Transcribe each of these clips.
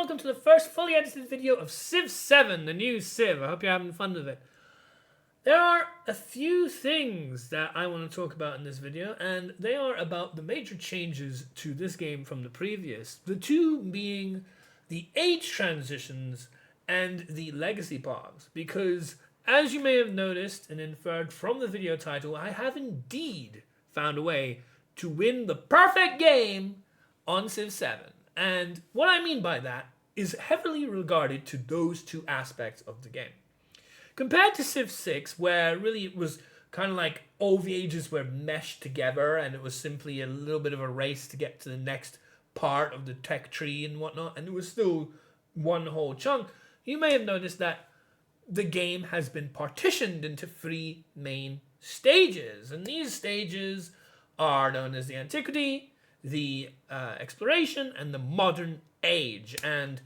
welcome to the first fully edited video of Civ VII, the new Civ. I hope you're having fun with it. There are a few things that I want to talk about in this video, and they are about the major changes to this game from the previous. The two being the age transitions and the legacy paths, because as you may have noticed and inferred from the video title, I have indeed found a way to win the perfect game on Civ VII. And what I mean by that is heavily regarded to those two aspects of the game. Compared to Civ VI, where really it was kind of like all the ages were meshed together and it was simply a little bit of a race to get to the next part of the tech tree and whatnot, and it was still one whole chunk, you may have noticed that the game has been partitioned into three main stages. And these stages are known as the Antiquity, the Exploration, and the Modern Age. And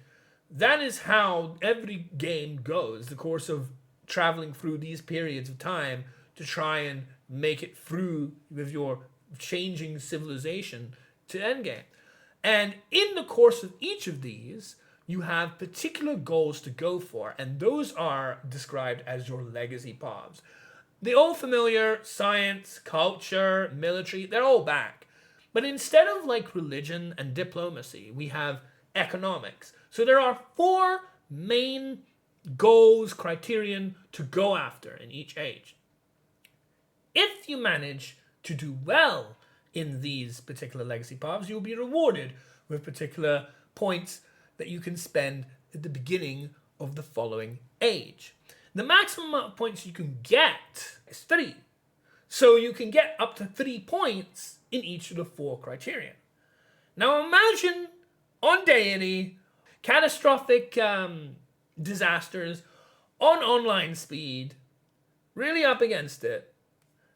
that is how every game goes, the course of traveling through these periods of time to try and make it through with your changing civilization to endgame. And in the course of each of these, you have particular goals to go for, and those are described as your legacy paths. The old familiar science, culture, military, they're all back. But instead of like religion and diplomacy, we have economics. So there are four main goals, criterion to go after in each age. If you manage to do well in these particular legacy paths, you'll be rewarded with particular points that you can spend at the beginning of the following age. The maximum amount of points you can get is 3. So you can get up to 3 points in each of the 4 criterion. Now imagine on Deity, catastrophic disasters on online speed, really up against it,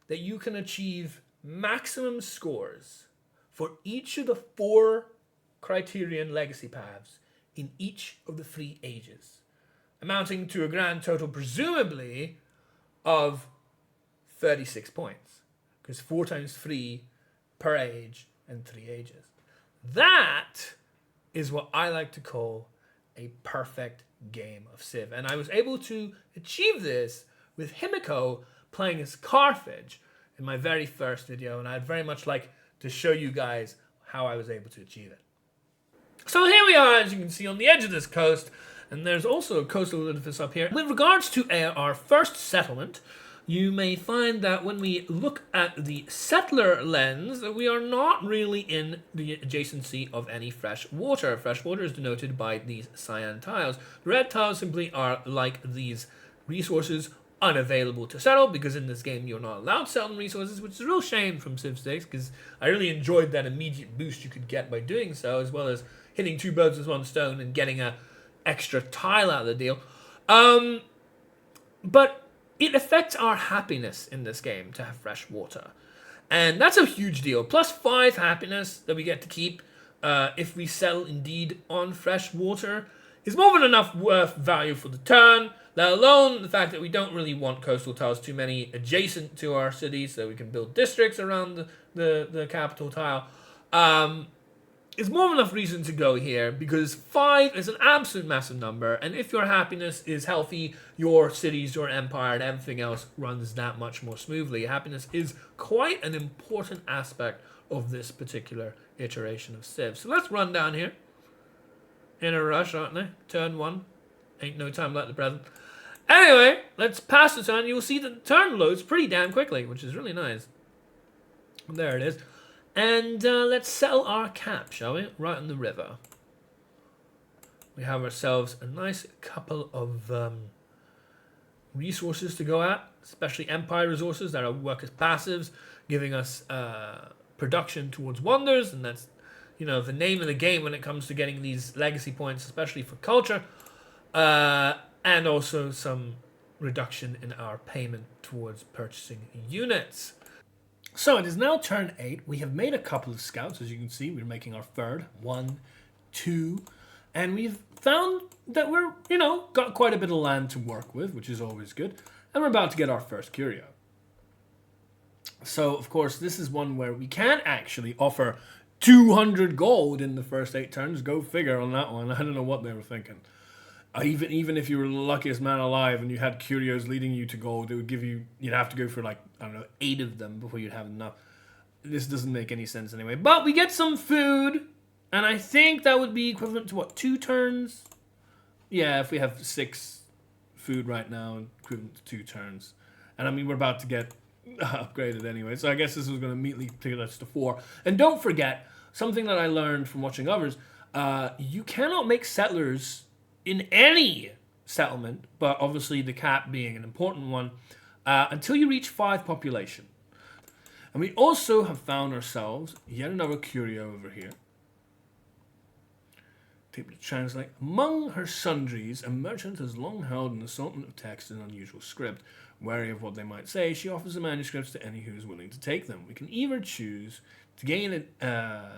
that you can achieve maximum scores for each of the 4 criterion legacy paths in each of the 3 ages, amounting to a grand total presumably of 36 points, because 4 times 3 per age and 3 ages. That is what I like to call a perfect game of Civ, and I was able to achieve this with Himiko playing as Carthage in my very first video, and I'd very much like to show you guys how I was able to achieve it. So here we are, as you can see, on the edge of this coast, and there's also a coastal edifice up here. With regards to our first settlement, you may find that when we look at the settler lens, we are not really in the adjacency of any fresh water. Fresh water is denoted by these cyan tiles. The red tiles simply are like these resources unavailable to settle, because in this game you're not allowed to settle resources, which is a real shame from Civ 6, because I really enjoyed that immediate boost you could get by doing so, as well as hitting 2 birds with 1 stone and getting a extra tile out of the deal. But it affects our happiness in this game to have fresh water. And that's a huge deal. Plus 5 happiness that we get to keep if we settle indeed on fresh water is more than enough worth value for the turn, let alone the fact that we don't really want coastal tiles too many adjacent to our cities, so we can build districts around the capital tile. It's more than enough reason to go here, because 5 is an absolute massive number, and if your happiness is healthy, your cities, your empire, and everything else runs that much more smoothly. Happiness is quite an important aspect of this particular iteration of Civ. So let's run down here. In a rush, aren't they? Turn 1. Ain't no time like the present. Anyway, let's pass the turn. You'll see that the turn loads pretty damn quickly, which is really nice. There it is. And let's settle our cap, shall we? Right on the river. We have ourselves a nice couple of resources to go at, especially empire resources that work as passives, giving us production towards wonders, and that's, you know, the name of the game when it comes to getting these legacy points, especially for culture, and also some reduction in our payment towards purchasing units. So it is now turn 8. We have made a couple of scouts, as you can see. We're making our third. 1, 2. And we've found that we're, got quite a bit of land to work with, which is always good. And we're about to get our first curio. So, of course, this is one where we can actually offer 200 gold in the first 8 turns. Go figure on that one. I don't know what they were thinking. Even if you were the luckiest man alive and you had curios leading you to gold, it would give you, you'd have to go for like, I don't know, 8 of them before you'd have enough. This doesn't make any sense anyway. But we get some food, and I think that would be equivalent to what, 2 turns? Yeah, if we have 6 food right now, equivalent to 2 turns. And I mean, we're about to get upgraded anyway, so I guess this is going to immediately take us to 4. And don't forget, something that I learned from watching others, you cannot make settlers in any settlement, but obviously the cap being an important one, until you reach 5 population. And we also have found ourselves yet another curio over here. Table to translate. Among her sundries, a merchant has long held an assortment of texts in unusual script. Wary of what they might say, she offers the manuscripts to any who is willing to take them. We can either choose to gain an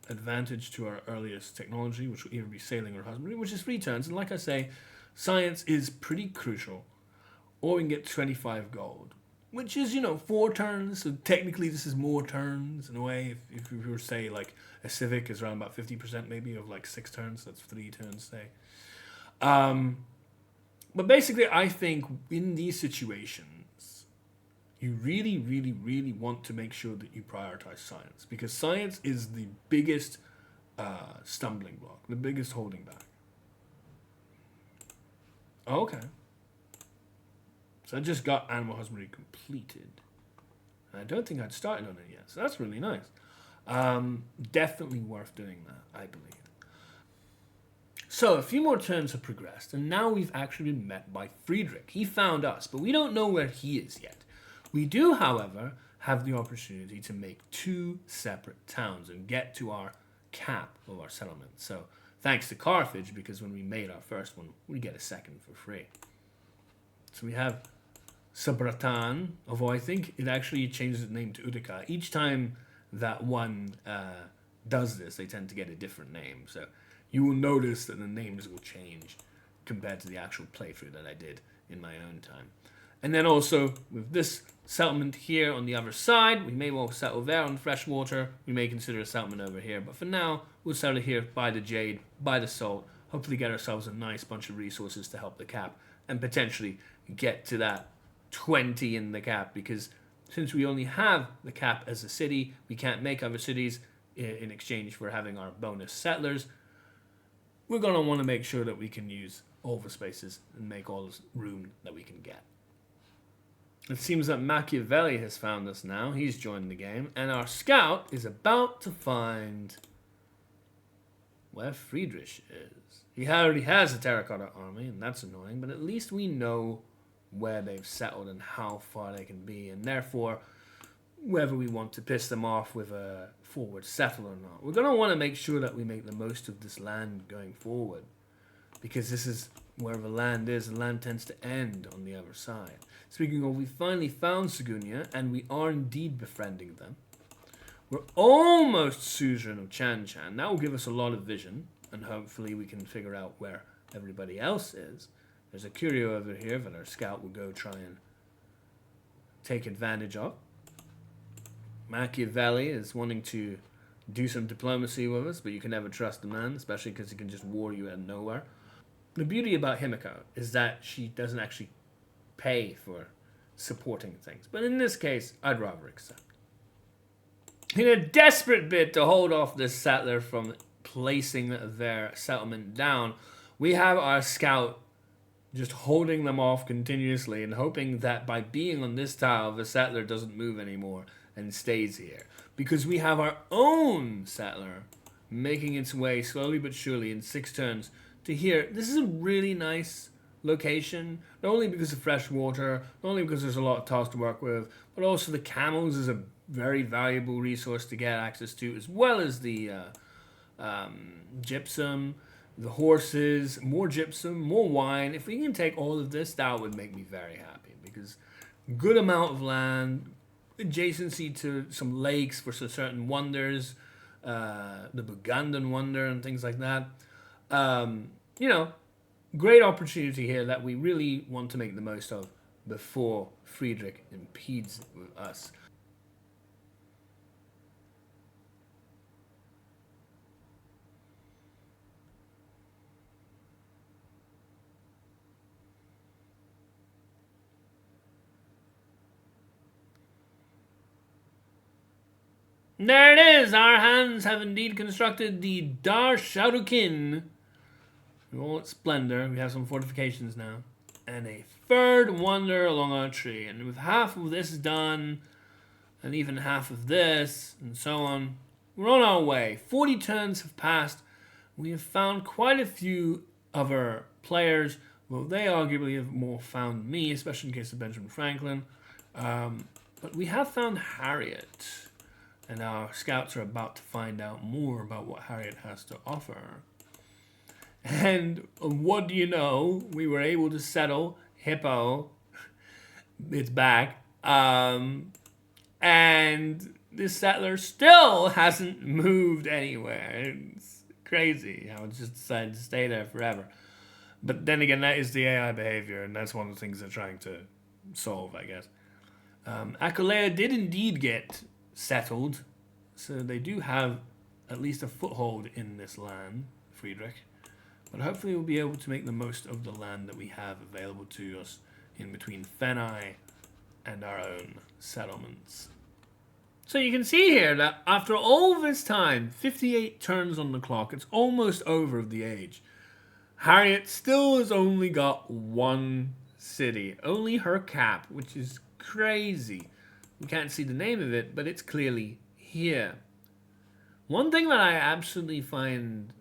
advantage to our earliest technology, which will either be sailing or husbandry, which is 3 turns. And like I say, science is pretty crucial. Or we can get 25 gold, which is, 4 turns. So technically this is more turns in a way. If we were to say like a civic is around about 50% maybe of like 6 turns, that's 3 turns, say. But basically I think in these situations, you really, really, really want to make sure that you prioritize science, because science is the biggest stumbling block, the biggest holding back. Okay. So I just got animal husbandry completed. And I don't think I'd started on it yet, so that's really nice. Definitely worth doing that, I believe. So a few more turns have progressed, and now we've actually been met by Friedrich. He found us, but we don't know where he is yet. We do, however, have the opportunity to make 2 separate towns and get to our cap of our settlement. So thanks to Carthage, because when we made our first one, we get a second for free. So we have Sabratan, although I think it actually changes its name to Utica. Each time that one does this, they tend to get a different name. So you will notice that the names will change compared to the actual playthrough that I did in my own time. And then also, with this settlement here on the other side, we may well settle there on freshwater. We may consider a settlement over here. But for now, we'll settle here by the jade, by the salt. Hopefully get ourselves a nice bunch of resources to help the cap. And potentially get to that 20 in the cap. Because since we only have the cap as a city, we can't make other cities in exchange for having our bonus settlers. We're going to want to make sure that we can use all the spaces and make all the room that we can get. It seems that Machiavelli has found us now. He's joined the game. And our scout is about to find where Friedrich is. He already has a terracotta army, and that's annoying. But at least we know where they've settled and how far they can be. And therefore, whether we want to piss them off with a forward settle or not, we're going to want to make sure that we make the most of this land going forward. Because this is where the land is. The land tends to end on the other side. Speaking of, we finally found Segunia, and we are indeed befriending them. We're almost suzerain of Chan Chan. That will give us a lot of vision, and hopefully we can figure out where everybody else is. There's a curio over here that our scout will go try and take advantage of. Machiavelli is wanting to do some diplomacy with us, but you can never trust the man, especially because he can just war you out of nowhere. The beauty about Himiko is that she doesn't actually pay for supporting things. But in this case, I'd rather accept. In a desperate bid to hold off this settler from placing their settlement down, we have our scout just holding them off continuously and hoping that by being on this tile, the settler doesn't move anymore and stays here. Because we have our own settler making its way slowly but surely in 6 turns to here. This is a really nice location, not only because of fresh water, not only because there's a lot of tiles to work with, but also the camels is a very valuable resource to get access to, as well as the gypsum, the horses, more gypsum, more wine. If we can take all of this, that would make me very happy, because good amount of land, adjacency to some lakes for certain wonders, the Bugandan wonder and things like that. Great opportunity here that we really want to make the most of before Friedrich impedes with us. There it is! Our hands have indeed constructed the Dar Sharukin. In all its splendor, we have some fortifications now. And a third wonder along our tree. And with half of this done, and even half of this, and so on, we're on our way. 40 turns have passed. We have found quite a few other players. Well, they arguably have more found me, especially in case of Benjamin Franklin. But we have found Harriet. And our scouts are about to find out more about what Harriet has to offer. And what do you know? We were able to settle Hippo. It's back. And this settler still hasn't moved anywhere. It's crazy how it just decided to stay there forever. But then again, that is the AI behavior, and that's one of the things they're trying to solve, I guess. Aquileia did indeed get settled, so they do have at least a foothold in this land, Friedrich. But hopefully we'll be able to make the most of the land that we have available to us in between Fenai and our own settlements. So you can see here that after all this time, 58 turns on the clock, it's almost over of the age. Harriet still has only got one city, only her cap, which is crazy. You can't see the name of it, but it's clearly here. One thing that I absolutely find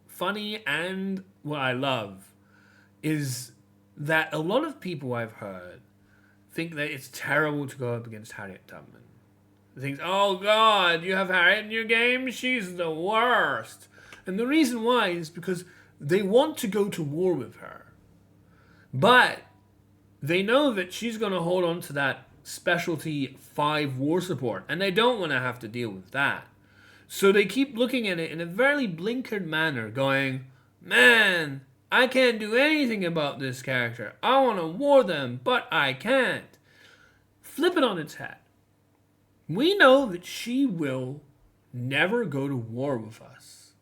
funny and what I love is that a lot of people I've heard think that it's terrible to go up against Harriet Tubman. They think, oh God, you have Harriet in your game? She's the worst. And the reason why is because they want to go to war with her. But they know that she's going to hold on to that specialty 5 war support, and they don't want to have to deal with that. So they keep looking at it in a very blinkered manner, going, man, I can't do anything about this character. I want to war them, but I can't. Flip it on its head. We know that she will never go to war with us,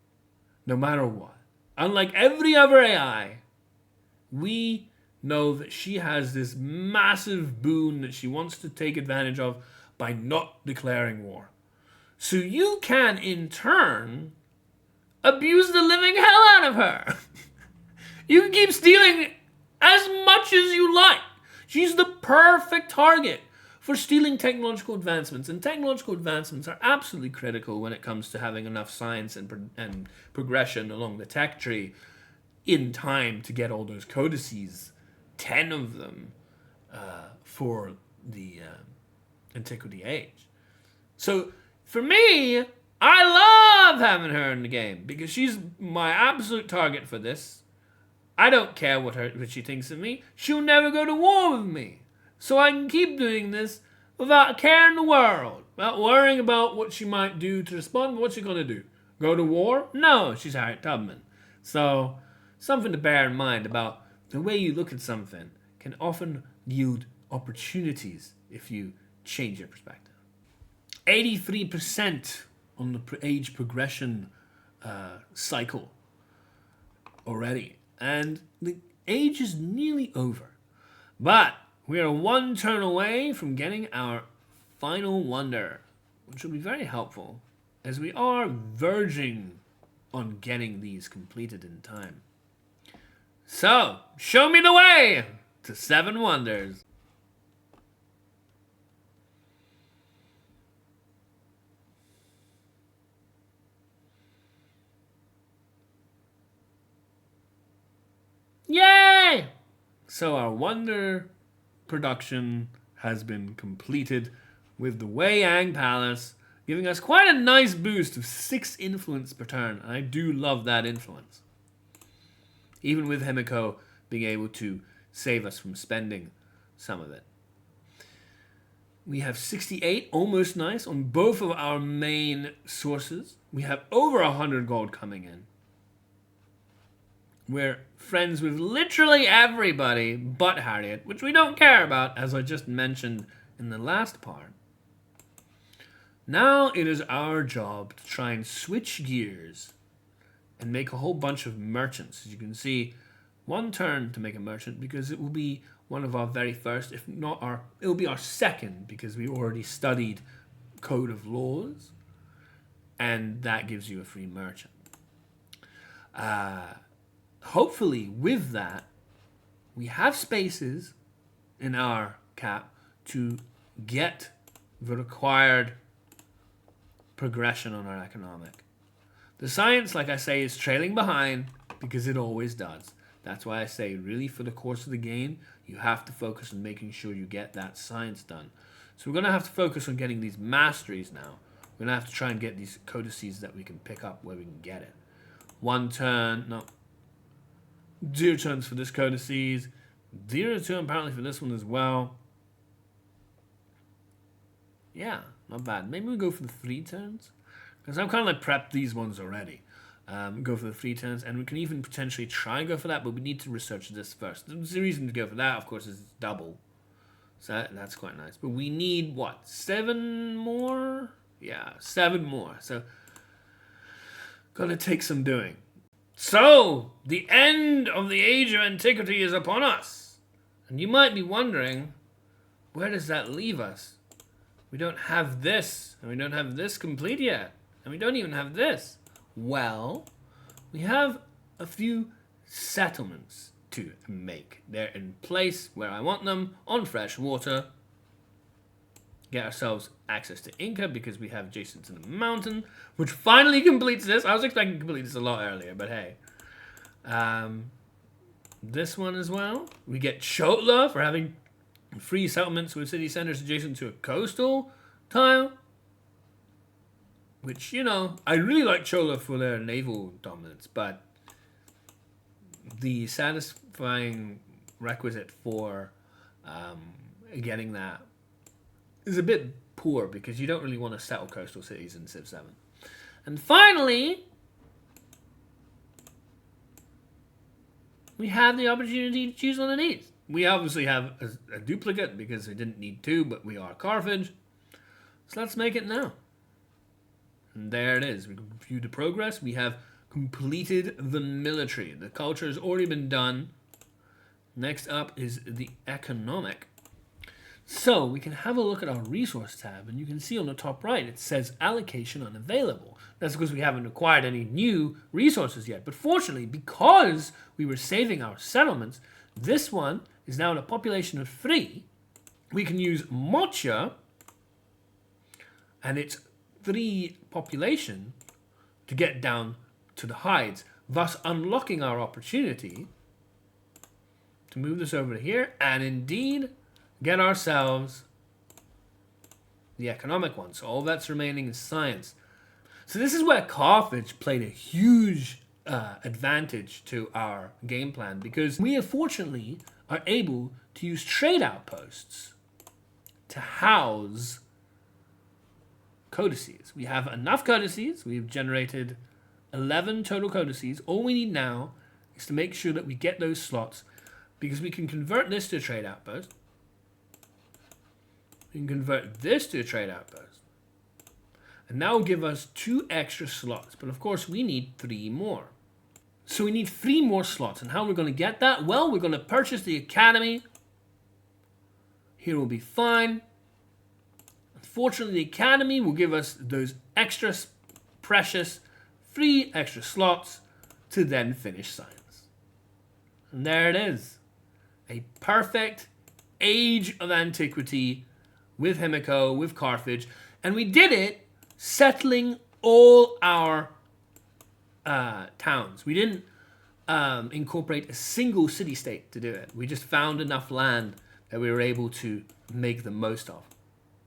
no matter what. Unlike every other AI, we know that she has this massive boon that she wants to take advantage of by not declaring war. So you can, in turn, abuse the living hell out of her. You can keep stealing as much as you like. She's the perfect target for stealing technological advancements. And technological advancements are absolutely critical when it comes to having enough science and progression along the tech tree in time to get all those codices, 10 of them, for the Antiquity age. So for me, I love having her in the game because she's my absolute target for this. I don't care what she thinks of me. She'll never go to war with me. So I can keep doing this without a care in the world, without worrying about what she might do to respond. What's she going to do? Go to war? No, she's Harriet Tubman. So something to bear in mind about the way you look at something can often yield opportunities if you change your perspective. 83% on the age progression cycle already. And the age is nearly over. But we are 1 turn away from getting our final wonder, which will be very helpful as we are verging on getting these completed in time. So, show me the way to 7 wonders. Yay! So our wonder production has been completed with the Wei Yang Palace, giving us quite a nice boost of 6 influence per turn. I do love that influence. Even with Himiko being able to save us from spending some of it. We have 68, almost nice, on both of our main sources. We have over 100 gold coming in. We're friends with literally everybody but Harriet, which we don't care about, as I just mentioned in the last part. Now it is our job to try and switch gears and make a whole bunch of merchants. As you can see, 1 turn to make a merchant because it will be one of our very first, if not it will be our second because we already studied Code of Laws. and that gives you a free merchant. Hopefully, with that, we have spaces in our cap to get the required progression on our economic. The science, like I say, is trailing behind because it always does. That's why I say, really, for the course of the game, you have to focus on making sure you get that science done. So we're going to have to focus on getting these masteries now. We're going to have to try and get these codices that we can pick up where we can get it. 1 turn, no. 0 turns for this codices. 0 turn apparently for this one as well. Yeah, not bad. Maybe we go for the 3 turns. Because I've kind of like prepped these ones already. Go for the 3 turns. And we can even potentially try and go for that, but we need to research this first. The reason to go for that, of course, is it's double. So that's quite nice. But we need, what, 7 more? Yeah, 7 more. So, gonna take some doing. So, the end of the age of antiquity is upon us. And you might be wondering, where does that leave us? We don't have this, and we don't have this complete yet. And we don't even have this. Well, we have a few settlements to make. They're in place where I want them, on fresh water. Get ourselves access to Inca because we have adjacent to the mountain, which finally completes this. I was expecting to complete this a lot earlier, but hey. This one as well. We get Chotla for having free settlements with city centers adjacent to a coastal tile. Which, you know, I really like Chotla for their naval dominance, but the satisfying requisite for getting that is a bit poor because you don't really want to settle coastal cities in Civ VII. And finally, we have the opportunity to choose one of these. We obviously have a duplicate because we didn't need 2, but we are Carthage. So let's make it now. And there it is. We can view the progress. We have completed the military. The culture has already been done. Next up is the economic. So we can have a look at our resource tab, and you can see on the top right it says allocation unavailable. That's because we haven't acquired any new resources yet. But fortunately, because we were saving our settlements, this one is now in a population of 3. We can use Mocha and its 3 population to get down to the hides, thus unlocking our opportunity to move this over to here and indeed get ourselves the economic one. So all that's remaining is science. So this is where Carthage played a huge advantage to our game plan because we unfortunately are able to use trade outposts to house codices. We have enough codices. We've generated 11 total codices. All we need now is to make sure that we get those slots because we can convert this to a trade outpost. We can convert this to a trade outpost. And that will give us 2 extra slots. But of course, we need 3 more. So we need 3 more slots. And how are we going to get that? Well, we're going to purchase the academy. Here will be fine. Unfortunately, the academy will give us those extra precious 3 extra slots to then finish science. And there it is. A perfect age of antiquity with Himiko, with Carthage. And we did it settling all our towns. We didn't incorporate a single city-state to do it. We just found enough land that we were able to make the most of.